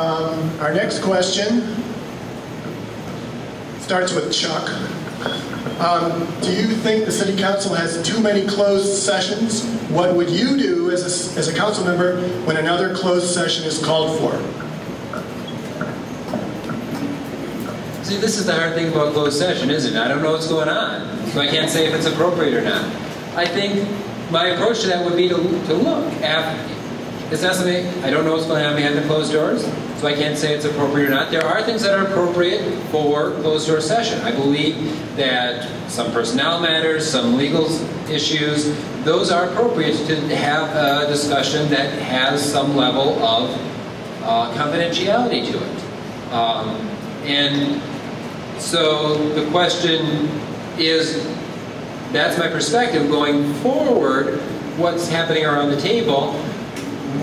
Our next question starts with Chuck. Do you think the City Council has too many closed sessions? What would you do as a council member when another closed session is called for? See, this is the hard thing about closed session, isn't it? I don't know what's going on, so I can't say if it's appropriate or not. I think my approach to that would be to look after. It's not something, I don't know what's going on behind the closed doors, so I can't say it's appropriate or not. There are things that are appropriate for closed door session. I believe that some personnel matters, some legal issues, those are appropriate to have a discussion that has some level of confidentiality to it. And so the question is, that's my perspective going forward, what's happening around the table.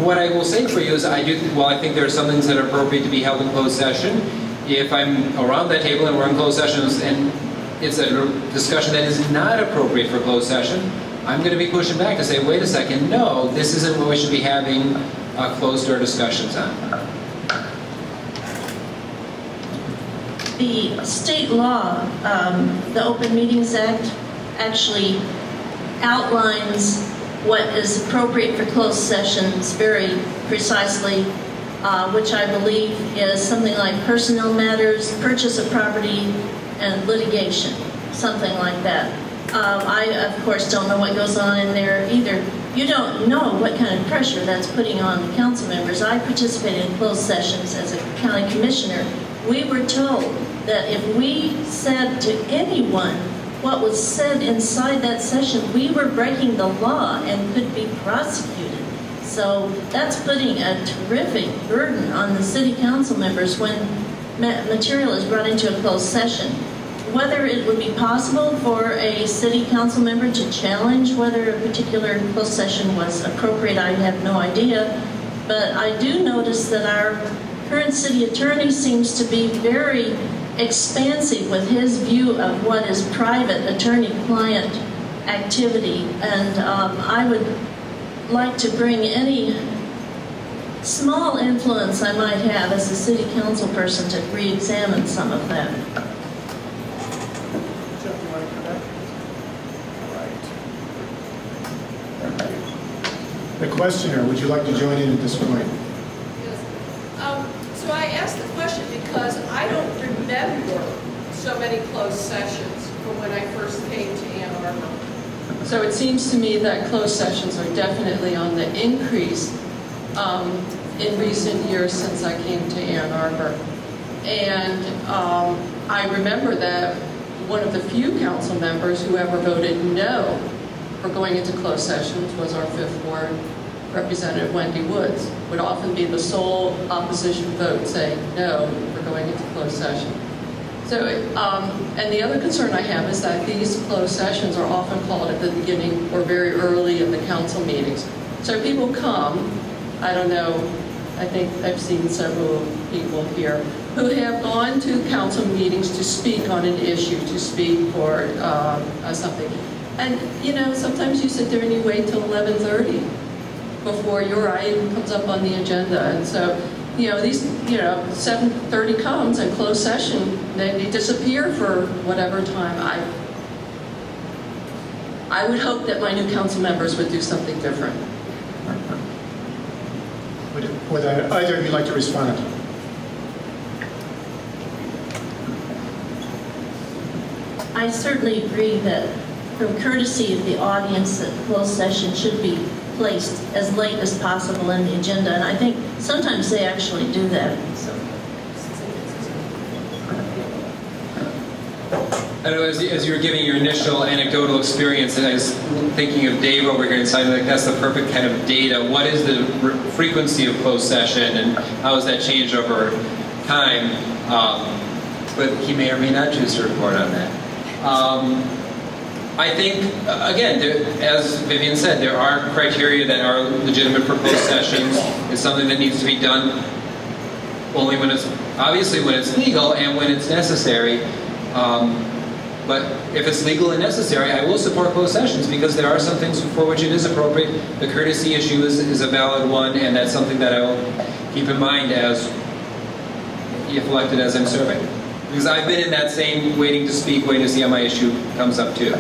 What I will say for you is I think there are some things that are appropriate to be held in closed session. If I'm around that table and we're in closed sessions and it's a discussion that is not appropriate for closed session, I'm going to be pushing back to say, wait a second, no, this isn't what we should be having closed door discussions on. The state law, the Open Meetings Act, actually outlines what is appropriate for closed sessions very precisely, which I believe is something like personnel matters, purchase of property, and litigation, something like that. I, of course, don't know what goes on in there either. You don't know what kind of pressure that's putting on the council members. I participated in closed sessions as a county commissioner. We were told that if we said to anyone what was said inside that session, we were breaking the law and could be prosecuted. So that's putting a terrific burden on the city council members when material is brought into a closed session. Whether it would be possible for a city council member to challenge whether a particular closed session was appropriate, I have no idea. But I do notice that our current city attorney seems to be very expansive with his view of what is private attorney-client activity, and I would like to bring any small influence I might have as a city council person to re-examine some of that. Jeff, you want to come back? All right. The questioner, would you like to join in at this point? So I asked the question because I don't remember so many closed sessions from when I first came to Ann Arbor. So it seems to me that closed sessions are definitely on the increase in recent years since I came to Ann Arbor. And I remember that one of the few council members who ever voted no for going into closed sessions was our 5th Ward Representative Wendy Woods. Would often be the sole opposition vote saying no for going into closed session. So, and the other concern I have is that these closed sessions are often called at the beginning or very early in the council meetings. So people come, I don't know, I think I've seen several people here who have gone to council meetings to speak on an issue, to speak for something. And, you know, sometimes you sit there and you wait till 11:30 before your item comes up on the agenda. And so, you know, these, 7:30 comes and closed session, they disappear for whatever time. I would hope that my new council members would do something different. Would either of you like to respond? I certainly agree that from courtesy of the audience that the closed session should be placed as late as possible in the agenda, and I think sometimes they actually do that. So. I know as you were giving your initial anecdotal experience, and I was thinking of Dave over here inside, like that's the perfect kind of data. What is the frequency of closed session, and how has that changed over time? But he may or may not choose to report on that. I think, again, as Vivienne said, there are criteria that are legitimate for closed sessions. It's something that needs to be done only when it's, obviously when it's legal and when it's necessary. But if it's legal and necessary, I will support closed sessions because there are some things for which it is appropriate. The courtesy issue is a valid one, and that's something that I will keep in mind as if elected as I'm serving. Because I've been in that same waiting to speak, waiting to see how my issue comes up too.